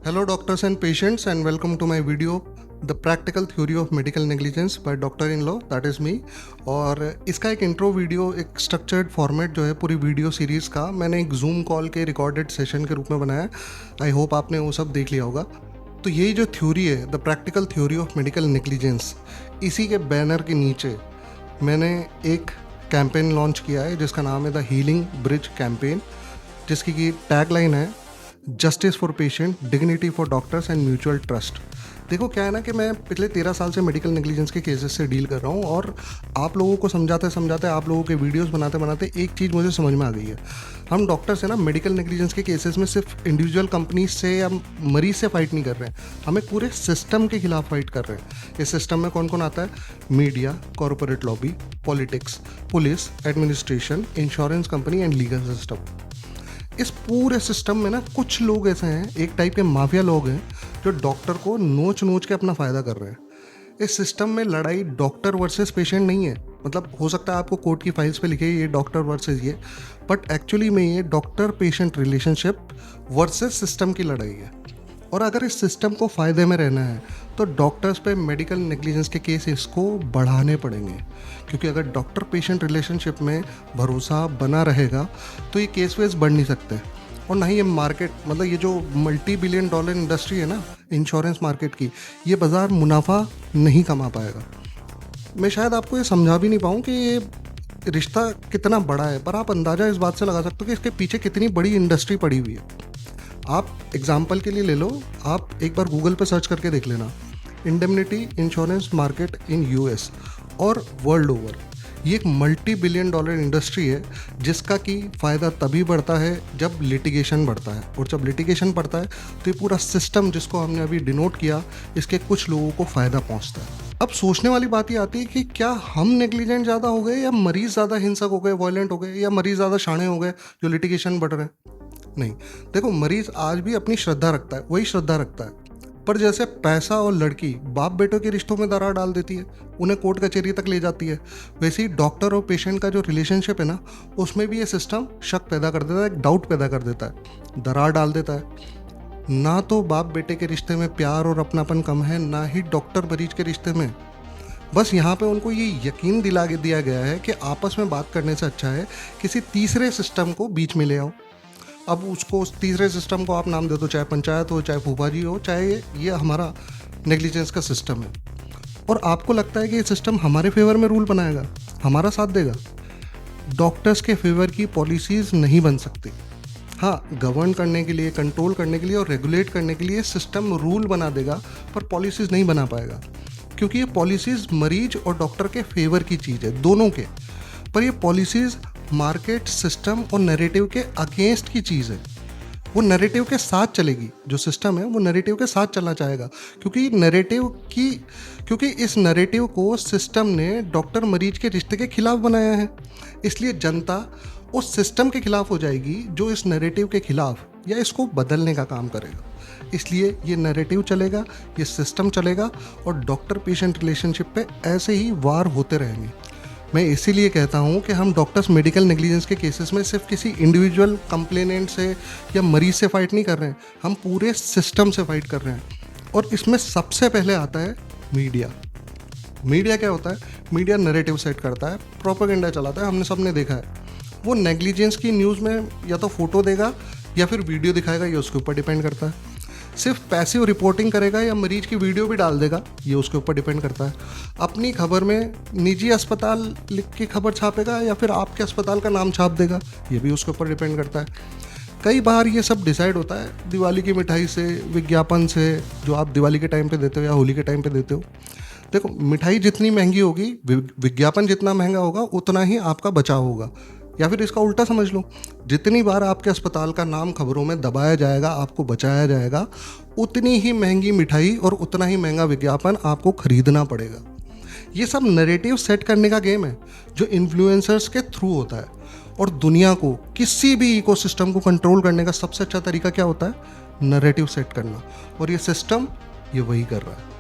Hello, doctors and patients, and welcome to my video, The Practical Theory of Medical Negligence by Doctor in Law, that is me. और इसका एक intro video, एक structured format जो है पूरी video series का मैंने एक जूम कॉल के रिकॉर्डेड सेशन के रूप में बनाया। आई होप आपने वो सब देख लिया होगा। तो यही जो थ्योरी है, the practical theory of medical negligence, इसी के बैनर के नीचे मैंने एक कैंपेन लॉन्च किया है जिसका नाम है द हीलिंग ब्रिज कैंपेन, जिसकी की टैगलाइन है justice for patient, dignity for doctors and mutual trust. देखो क्या है ना कि मैं पिछले 13 साल से मेडिकल नेग्लिजेंस के केसेस से डील कर रहा हूँ और आप लोगों को समझाते आप लोगों के वीडियोस बनाते एक चीज़ मुझे समझ में आ गई है। हम डॉक्टर्स हैं ना, मेडिकल नेग्लिजेंस के केसेस में सिर्फ इंडिविजुअल कंपनी से या मरीज से फाइट नहीं कर रहे हैं, हमें पूरे सिस्टम के खिलाफ फाइट कर रहे हैं। इस सिस्टम में कौन कौन आता है? Media, corporate lobby, politics, police, administration, insurance company and legal system. इस पूरे सिस्टम में ना कुछ लोग ऐसे हैं, एक टाइप के माफिया लोग हैं, जो डॉक्टर को नोच नोच के अपना फ़ायदा कर रहे हैं। इस सिस्टम में लड़ाई डॉक्टर वर्सेस पेशेंट नहीं है। मतलब हो सकता है आपको कोर्ट की फाइल्स पे लिखे ये डॉक्टर वर्सेस ये, बट एक्चुअली में ये doctor patient relationship versus system की लड़ाई है। और अगर इस सिस्टम को फ़ायदे में रहना है तो डॉक्टर्स पे मेडिकल नेग्लिजेंस के केसेस को बढ़ाने पड़ेंगे, क्योंकि अगर डॉक्टर पेशेंट रिलेशनशिप में भरोसा बना रहेगा तो ये केस वेस बढ़ नहीं सकते। और ना ही ये मार्केट, मतलब ये जो मल्टी बिलियन डॉलर इंडस्ट्री है ना इंश्योरेंस मार्केट की, ये बाज़ार मुनाफा नहीं कमा पाएगा। मैं शायद आपको ये समझा भी नहीं पाऊँ कि ये रिश्ता कितना बड़ा है, पर आप अंदाज़ा इस बात से लगा सकते हो कि इसके पीछे कितनी बड़ी इंडस्ट्री पड़ी हुई है। आप एग्जाम्पल के लिए ले लो, आप एक बार गूगल पे सर्च करके देख लेना, indemnity insurance market in US और वर्ल्ड ओवर। ये एक मल्टी बिलियन डॉलर इंडस्ट्री है जिसका कि फ़ायदा तभी बढ़ता है जब लिटिगेशन बढ़ता है, और जब लिटिगेशन बढ़ता है तो ये पूरा सिस्टम जिसको हमने अभी डिनोट किया, इसके कुछ लोगों को फ़ायदा पहुंचता है। अब सोचने वाली बात ये आती है कि क्या हम नेग्लिजेंट ज़्यादा हो गए, या मरीज़ ज़्यादा हिंसक हो गए, वायलेंट हो गए, या मरीज़ ज़्यादा शाणे हो गए जो लिटिगेशन बढ़ रहे हैं? नहीं, देखो मरीज आज भी अपनी श्रद्धा रखता है, वही श्रद्धा रखता है, पर जैसे पैसा और लड़की बाप बेटों के रिश्तों में दरार डाल देती है, उन्हें कोर्ट कचहरी तक ले जाती है, वैसे ही डॉक्टर और पेशेंट का जो रिलेशनशिप है ना, उसमें भी ये सिस्टम शक पैदा कर देता है, एक डाउट पैदा कर देता है, दरार डाल देता है। ना तो बाप बेटे के रिश्ते में प्यार और अपनापन कम है, ना ही डॉक्टर मरीज के रिश्ते में। बस यहाँ पे उनको ये यकीन दिला दिया गया है कि आपस में बात करने से अच्छा है किसी तीसरे सिस्टम को बीच में ले आओ। अब उसको, उस तीसरे सिस्टम को आप नाम दे दो, चाहे पंचायत हो, चाहे फूफा जी हो, चाहे ये हमारा नेग्लिजेंस का सिस्टम है, और आपको लगता है कि ये सिस्टम हमारे फेवर में रूल बनाएगा, हमारा साथ देगा। डॉक्टर्स के फेवर की पॉलिसीज़ नहीं बन सकती। हाँ, गवर्न करने के लिए, कंट्रोल करने के लिए और रेगुलेट करने के लिए सिस्टम रूल बना देगा, पर पॉलिसीज़ नहीं बना पाएगा, क्योंकि ये पॉलिसीज़ मरीज और डॉक्टर के फेवर की चीज़ है, दोनों के। पर ये पॉलिसीज़ मार्केट, सिस्टम और नैरेटिव के अगेंस्ट की चीज़ है। वो नैरेटिव के साथ चलेगी, जो सिस्टम है वो नैरेटिव के साथ चलना चाहेगा, क्योंकि इस नैरेटिव को सिस्टम ने डॉक्टर मरीज के रिश्ते के खिलाफ बनाया है। इसलिए जनता उस सिस्टम के खिलाफ हो जाएगी जो इस नैरेटिव के खिलाफ या इसको बदलने का काम करेगा। इसलिए ये नैरेटिव चलेगा, ये सिस्टम चलेगा, और डॉक्टर पेशेंट रिलेशनशिप पे ऐसे ही वार होते रहेंगे। मैं इसीलिए कहता हूँ कि हम डॉक्टर्स मेडिकल नेग्लिजेंस के केसेस में सिर्फ किसी इंडिविजुअल कंप्लेनेंट से या मरीज से फाइट नहीं कर रहे हैं, हम पूरे सिस्टम से फाइट कर रहे हैं। और इसमें सबसे पहले आता है मीडिया। मीडिया क्या होता है? मीडिया नैरेटिव सेट करता है, प्रोपेगेंडा चलाता है, हमने सबने देखा है। वो नेग्लिजेंस की न्यूज़ में या तो फोटो देगा या फिर वीडियो दिखाएगा, ये उसके ऊपर डिपेंड करता है। सिर्फ पैसिव रिपोर्टिंग करेगा या मरीज की वीडियो भी डाल देगा, ये उसके ऊपर डिपेंड करता है। अपनी खबर में निजी अस्पताल लिख के खबर छापेगा या फिर आपके अस्पताल का नाम छाप देगा, ये भी उसके ऊपर डिपेंड करता है। कई बार ये सब डिसाइड होता है दिवाली की मिठाई से, विज्ञापन से, जो आप दिवाली के टाइम पे देते हो या होली के टाइम पे देते हो। देखो, मिठाई जितनी महंगी होगी, विज्ञापन जितना महंगा होगा, उतना ही आपका बचाव होगा। या फिर इसका उल्टा समझ लो, जितनी बार आपके अस्पताल का नाम खबरों में दबाया जाएगा, आपको बचाया जाएगा, उतनी ही महंगी मिठाई और उतना ही महंगा विज्ञापन आपको खरीदना पड़ेगा। ये सब नैरेटिव सेट करने का गेम है जो इन्फ्लुएंसर्स के थ्रू होता है। और दुनिया को, किसी भी इकोसिस्टम को कंट्रोल करने का सबसे अच्छा तरीका क्या होता है? नैरेटिव सेट करना। और ये सिस्टम ये वही कर रहा है।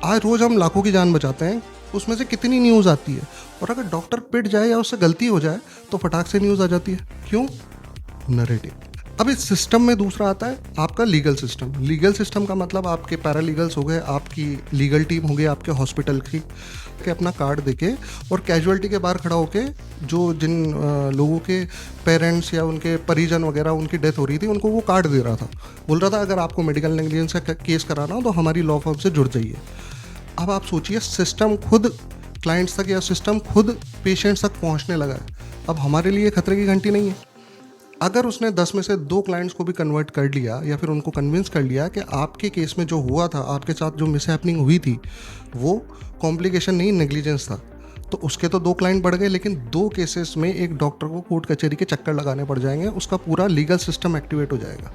आज रोज़ हम लाखों की जान बचाते हैं, उसमें से कितनी न्यूज़ आती है, और अगर डॉक्टर पिट जाए या उससे गलती हो जाए तो फटाक से न्यूज़ आ जाती है। क्यों? नैरेटिव। अब इस सिस्टम में दूसरा आता है आपका लीगल सिस्टम। लीगल सिस्टम का मतलब आपके पैरालीगल्स हो गए, आपकी लीगल टीम हो गई आपके हॉस्पिटल की, के अपना कार्ड देके और कैजुअलिटी के बाहर खड़ा होके जो जिन लोगों के पेरेंट्स या उनके परिजन वगैरह उनकी डेथ हो रही थी उनको वो कार्ड दे रहा था, बोल रहा था अगर आपको मेडिकल नेग्लिजेंस का केस कराना हो तो हमारी लॉ फर्म से जुड़ जाइए। अब आप सोचिए सिस्टम खुद क्लाइंट्स तक या सिस्टम खुद पेशेंट्स तक पहुंचने लगा है। अब हमारे लिए खतरे की घंटी नहीं है। अगर उसने 10 में से 2 क्लाइंट्स को भी कन्वर्ट कर लिया या फिर उनको कन्विंस कर लिया कि आपके केस में जो हुआ था, आपके साथ जो मिसहैपनिंग हुई थी वो कॉम्प्लिकेशन नहीं नेग्लिजेंस था, तो उसके तो 2 क्लाइंट बढ़ गए, लेकिन 2 केसेस में एक डॉक्टर को कोर्ट कचहरी के चक्कर लगाने पड़ जाएंगे, उसका पूरा लीगल सिस्टम एक्टिवेट हो जाएगा,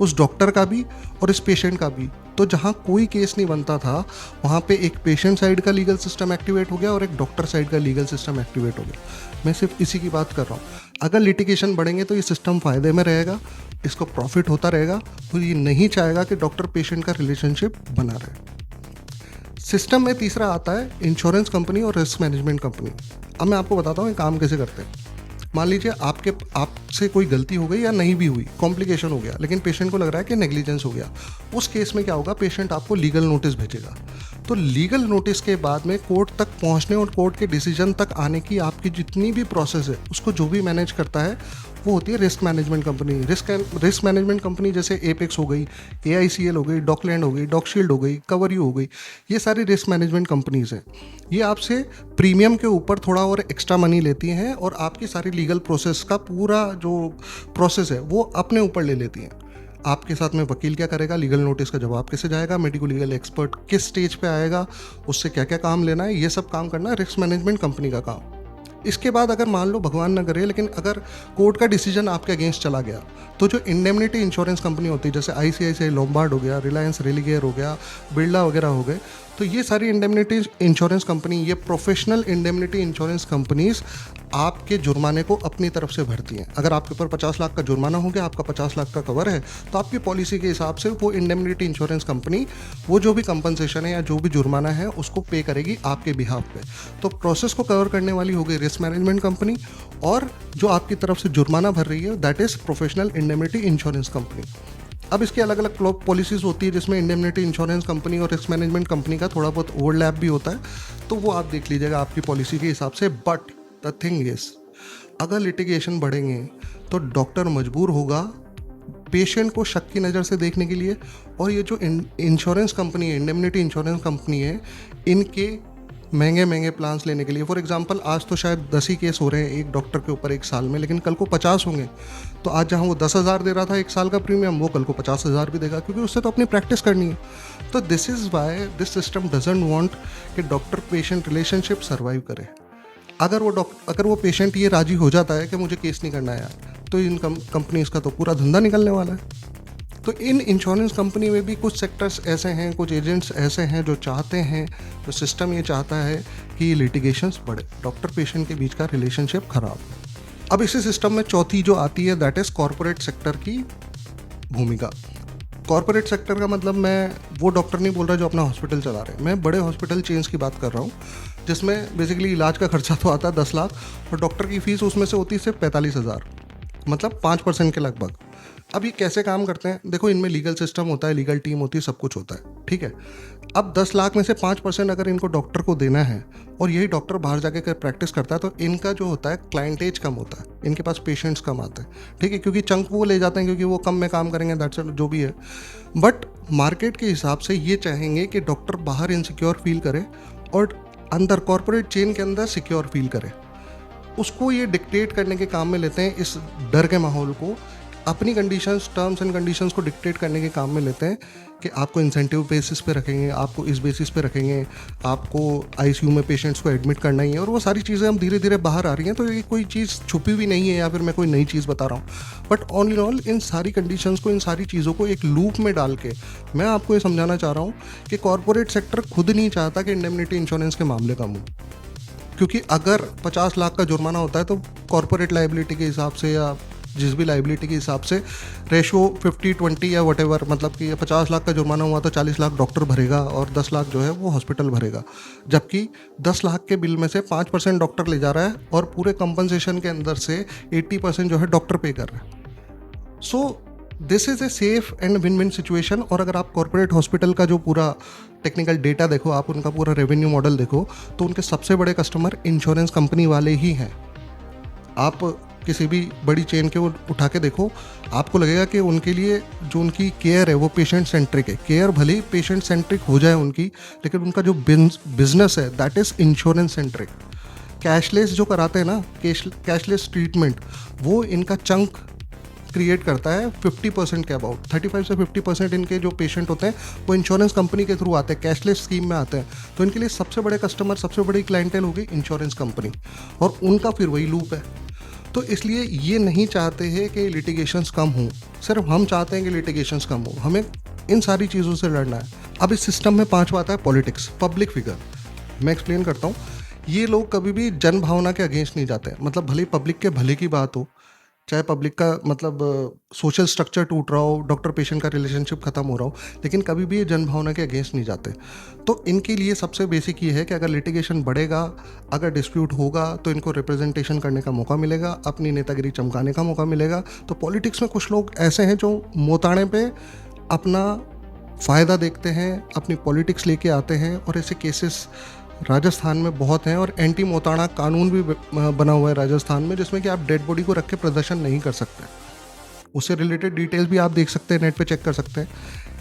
उस डॉक्टर का भी और इस पेशेंट का भी। तो जहाँ कोई केस नहीं बनता था वहाँ पे एक पेशेंट साइड का लीगल सिस्टम एक्टिवेट हो गया और एक डॉक्टर साइड का लीगल सिस्टम एक्टिवेट हो गया। मैं सिर्फ इसी की बात कर रहा हूँ। अगर लिटिगेशन बढ़ेंगे तो ये सिस्टम फ़ायदे में रहेगा, इसको प्रॉफिट होता रहेगा, और ये नहीं चाहेगा कि डॉक्टर पेशेंट का रिलेशनशिप बना रहे। सिस्टम में तीसरा आता है इंश्योरेंस कंपनी और रिस्क मैनेजमेंट कंपनी। अब मैं आपको बताता हूँ ये काम कैसे करते हैं। मान लीजिए आपसे कोई गलती हो गई या नहीं भी हुई, कॉम्प्लिकेशन हो गया, लेकिन पेशेंट को लग रहा है कि नेग्लिजेंस हो गया। उस केस में क्या होगा, पेशेंट आपको लीगल नोटिस भेजेगा। तो लीगल नोटिस के बाद में कोर्ट तक पहुंचने और कोर्ट के डिसीजन तक आने की आपकी जितनी भी प्रोसेस है उसको जो भी मैनेज करता है वो होती है risk management company. Risk management company जैसे एपेक्स हो गई, AICL हो गई, डॉकलैंड हो गई, डॉकशील्ड हो गई, कवरयू हो गई, ये सारी रिस्क मैनेजमेंट कंपनीज हैं। ये आपसे प्रीमियम के ऊपर थोड़ा और एक्स्ट्रा मनी लेती हैं और आपकी सारी लीगल प्रोसेस का पूरा जो प्रोसेस है वो अपने ऊपर ले लेती हैं। आपके साथ में वकील क्या करेगा, लीगल नोटिस का जवाब कैसे जाएगा, मेडिको लीगल एक्सपर्ट किस स्टेज पे आएगा, उससे क्या क्या काम लेना है, ये सब काम करना है रिस्क मैनेजमेंट कंपनी का काम। इसके बाद अगर मान लो भगवान न करे लेकिन अगर कोर्ट का डिसीजन आपके अगेंस्ट चला गया तो जो इंडेमनिटी इंश्योरेंस कंपनी होती है जैसे ICICI लोम्बार्ड हो गया, रिलायंस रेलिगेयर हो गया, बिरला वगैरह हो गए, तो ये सारी इंडेमनिटी इंश्योरेंस कंपनी, ये प्रोफेशनल इंडेमनिटी इंश्योरेंस कंपनीज आपके जुर्माने को अपनी तरफ से भरती हैं। अगर आपके ऊपर 50 लाख का जुर्माना हो गया, आपका 50 लाख का कवर है, तो आपकी पॉलिसी के हिसाब से वो इंडेमनिटी इंश्योरेंस कंपनी वो जो भी कंपनसेशन है या जो भी जुर्माना है उसको पे करेगी आपके बिहाफ पे। तो प्रोसेस को कवर करने वाली हो गई रिस्क मैनेजमेंट कंपनी, और जो आपकी तरफ से जुर्माना भर रही है that is professional indemnity insurance company. अब इसकी अलग अलग पॉलिसीज़ होती है जिसमें इंडेमनिटी इंश्योरेंस कंपनी और रिस्क मैनेजमेंट कंपनी का थोड़ा बहुत ओवरलैप भी होता है, तो वो आप देख लीजिएगा आपकी पॉलिसी के हिसाब से। बट द थिंग इज अगर लिटिगेशन बढ़ेंगे तो डॉक्टर मजबूर होगा पेशेंट को शक की नज़र से देखने के लिए, और ये जो इंश्योरेंस कंपनी है, इंडेमनिटी इंश्योरेंस कंपनी है, इनके महंगे महंगे प्लान्स लेने के लिए। फॉर एग्जांपल आज तो शायद 10 ही केस हो रहे हैं एक डॉक्टर के ऊपर एक साल में, लेकिन कल को 50 होंगे, तो आज जहां वो 10,000 दे रहा था एक साल का प्रीमियम, वो कल को 50,000 भी देगा, क्योंकि उससे तो अपनी प्रैक्टिस करनी है। तो this is why this system doesn't want कि डॉक्टर पेशेंट रिलेशनशिप सर्वाइव करे। अगर वो पेशेंट ये राजी हो जाता है कि मुझे केस नहीं करना है यार, तो इन कंपनीज का तो पूरा धंधा निकलने वाला है। तो इन इंश्योरेंस कंपनी में भी कुछ सेक्टर्स ऐसे हैं, कुछ एजेंट्स ऐसे हैं जो चाहते हैं, जो सिस्टम ये चाहता है कि लिटिगेशंस बढ़े, डॉक्टर पेशेंट के बीच का रिलेशनशिप खराब हो। अब इसी सिस्टम में चौथी जो आती है दैट इज़ कॉरपोरेट सेक्टर की भूमिका। कॉरपोरेट सेक्टर का मतलब मैं वो डॉक्टर नहीं बोल रहा जो अपना हॉस्पिटल चला रहे हैं, मैं बड़े हॉस्पिटल चेंज की बात कर रहा हूँ जिसमें बेसिकली इलाज का खर्चा तो आता है 10 लाख और डॉक्टर की फीस उसमें से होती है सिर्फ 45,000, मतलब 5% के लगभग। अब ये कैसे काम करते हैं, देखो इनमें लीगल सिस्टम होता है, लीगल टीम होती है, सब कुछ होता है, ठीक है। अब 10 लाख में से 5% अगर इनको डॉक्टर को देना है और यही डॉक्टर बाहर जाके प्रैक्टिस करता है, तो इनका जो होता है क्लाइंटेज कम होता है, इनके पास पेशेंट्स कम आते हैं, ठीक है, क्योंकि चंक वो ले जाते हैं क्योंकि वो कम में काम करेंगे, दैट्स जो भी है। बट मार्केट के हिसाब से ये चाहेंगे कि डॉक्टर बाहर इनसिक्योर फील करे और अंदर कॉर्पोरेट चेन के अंदर सिक्योर फील करे। उसको ये डिक्टेट करने के काम में लेते हैं, इस डर के माहौल को अपनी कंडीशंस, टर्म्स एंड कंडीशंस को डिक्टेट करने के काम में लेते हैं कि आपको इंसेंटिव बेसिस पे रखेंगे, आपको इस बेसिस पे रखेंगे, आपको ICU में पेशेंट्स को एडमिट करना ही है, और वो सारी चीज़ें हम धीरे धीरे बाहर आ रही हैं। तो ये कोई चीज़ छुपी हुई नहीं है या फिर मैं कोई नई चीज़ बता रहा हूँ, but all in all in सारी कंडीशंस को, इन सारी चीज़ों को एक लूप में डाल के मैं आपको ये समझाना चाह रहा हूँ कि कॉर्पोरेट सेक्टर खुद नहीं चाहता कि इंडेमनिटी इंश्योरेंस के मामले कम हो, क्योंकि अगर 50 लाख का जुर्माना होता है तो कॉर्पोरेट लाइबिलिटी के हिसाब से या जिस भी लाइबिलिटी के हिसाब से रेशो 50-20 या वटेवर, मतलब कि 50 लाख का जुर्माना हुआ तो 40 लाख डॉक्टर भरेगा और 10 लाख जो है वो हॉस्पिटल भरेगा, जबकि 10 लाख के बिल में से 5% डॉक्टर ले जा रहा है और पूरे कंपनसेशन के अंदर से 80% जो है डॉक्टर पे कर रहा है। So this is a safe and win win situation. और अगर आप कॉर्पोरेट हॉस्पिटल का जो पूरा टेक्निकल डेटा देखो, आप उनका पूरा रेवेन्यू मॉडल देखो, तो उनके सबसे बड़े कस्टमर इंश्योरेंस कंपनी वाले ही हैं। आप किसी भी बड़ी चेन के उठा के देखो, आपको लगेगा कि उनके लिए जो उनकी केयर है वो पेशेंट सेंट्रिक है। केयर भले ही पेशेंट सेंट्रिक हो जाए उनकी, लेकिन उनका जो बिजनेस है that is insurance centric. Cashless जो कराते हैं ना, कैशलेस ट्रीटमेंट, वो इनका चंक क्रिएट करता है 50% के अबाउट। 35 से 50% इनके जो पेशेंट होते हैं वो इंश्योरेंस कंपनी के थ्रू आते हैं, कैशलेस स्कीम में आते हैं। तो इनके लिए सबसे बड़े कस्टमर, सबसे बड़ी क्लाइंटेल होगी इंश्योरेंस कंपनी, और उनका फिर वही लूप है। तो इसलिए ये नहीं चाहते हैं कि लिटिगेशंस कम हों, सिर्फ हम चाहते हैं कि लिटिगेशंस कम हो। हमें इन सारी चीज़ों से लड़ना है। अब इस सिस्टम में पांचवा आता है पॉलिटिक्स, पब्लिक फिगर। मैं एक्सप्लेन करता हूँ। ये लोग कभी भी जन भावना के अगेंस्ट नहीं जाते। मतलब भले पब्लिक के भले की बात हो, चाहे पब्लिक का मतलब सोशल स्ट्रक्चर टूट रहा हो, डॉक्टर पेशेंट का रिलेशनशिप खत्म हो रहा हो, लेकिन कभी भी ये जन भावना के अगेंस्ट नहीं जाते। तो इनके लिए सबसे बेसिक ये है कि अगर लिटिगेशन बढ़ेगा, अगर डिस्प्यूट होगा, तो इनको रिप्रेजेंटेशन करने का मौका मिलेगा, अपनी नेतागिरी चमकाने का मौका मिलेगा। तो पॉलिटिक्स में कुछ लोग ऐसे हैं जो मोताड़े पे अपना फ़ायदा देखते हैं, अपनी पॉलिटिक्स लेके आते हैं, और ऐसे केसेस राजस्थान में बहुत हैं। और एंटी मोताड़ा कानून भी बना हुआ है राजस्थान में, जिसमें कि आप डेड बॉडी को रख के प्रदर्शन नहीं कर सकते। उससे रिलेटेड डिटेल्स भी आप देख सकते हैं, नेट पे चेक कर सकते हैं।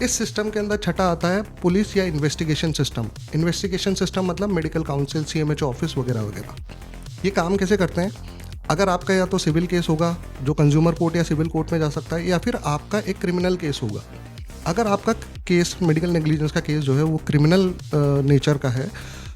इस सिस्टम के अंदर छठा आता है पुलिस या इन्वेस्टिगेशन सिस्टम। इन्वेस्टिगेशन सिस्टम मतलब मेडिकल काउंसिल, CMHO ऑफिस वगैरह वगैरह। ये काम कैसे करते हैं? अगर आपका या तो सिविल केस होगा जो कंज्यूमर कोर्ट या सिविल कोर्ट में जा सकता है, या फिर आपका एक क्रिमिनल केस होगा। अगर आपका केस मेडिकल नेग्लिजेंस का केस जो है वो क्रिमिनल नेचर का है,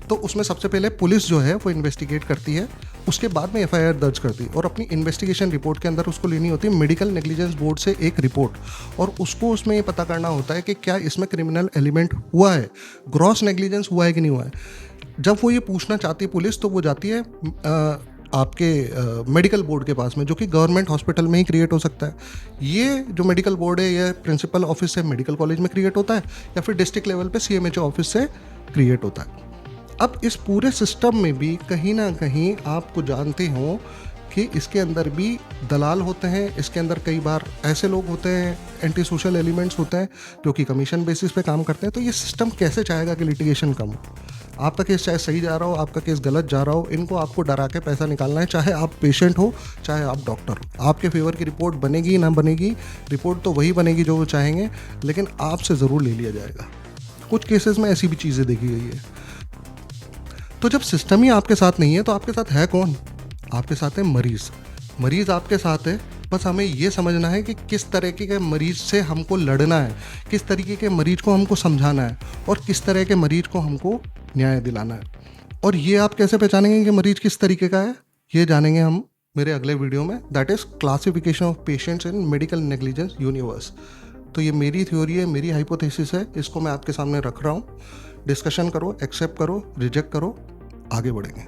तो उसमें सबसे पहले पुलिस जो है वो इन्वेस्टिगेट करती है, उसके बाद में FIR दर्ज करती है, और अपनी इन्वेस्टिगेशन रिपोर्ट के अंदर उसको लेनी होती है मेडिकल नेग्लिजेंस बोर्ड से एक रिपोर्ट, और उसको उसमें ये पता करना होता है कि क्या इसमें क्रिमिनल एलिमेंट हुआ है, ग्रॉस नेग्लिजेंस हुआ है कि नहीं हुआ है। जब वो ये पूछना चाहती है पुलिस, तो वो जाती है आपके मेडिकल बोर्ड के पास में, जो कि गवर्नमेंट हॉस्पिटल में ही क्रिएट हो सकता है। ये जो मेडिकल बोर्ड है, ये प्रिंसिपल ऑफिस से मेडिकल कॉलेज में क्रिएट होता है, या फिर डिस्ट्रिक्ट लेवल पे CMHO ऑफिस से क्रिएट होता है। अब इस पूरे सिस्टम में भी कहीं ना कहीं आपको जानते हो कि इसके अंदर भी दलाल होते हैं। इसके अंदर कई बार ऐसे लोग होते हैं, एंटी सोशल एलिमेंट्स होते हैं, जो कि कमीशन बेसिस पे काम करते हैं। तो ये सिस्टम कैसे चाहेगा कि लिटिगेशन कम हो? आपका केस चाहे सही जा रहा हो, आपका केस गलत जा रहा हो, इनको आपको डरा के पैसा निकालना है। चाहे आप पेशेंट हो, चाहे आप डॉक्टर हो, आपके फेवर की रिपोर्ट बनेगी ना बनेगी, रिपोर्ट तो वही बनेगी जो वो चाहेंगे, लेकिन आपसे ज़रूर ले लिया जाएगा। कुछ केसेस में ऐसी भी चीज़ें देखी गई है। तो जब सिस्टम ही आपके साथ नहीं है, तो आपके साथ है कौन? आपके साथ है मरीज़। मरीज़ आपके साथ है, बस हमें ये समझना है कि किस तरीके के मरीज़ से हमको लड़ना है, किस तरीके के मरीज़ को हमको समझाना है, और किस तरह के मरीज़ को हमको न्याय दिलाना है। और ये आप कैसे पहचानेंगे कि मरीज़ किस तरीके का है? ये जानेंगे हम मेरे अगले वीडियो में, that is classification of patients in medical negligence universe. तो ये मेरी थ्योरी है, मेरी हाइपोथेसिस है, इसको मैं आपके सामने रख रहा हूँ। डिस्कशन करो, एक्सेप्ट करो, रिजेक्ट करो, आगे बढ़ेंगे।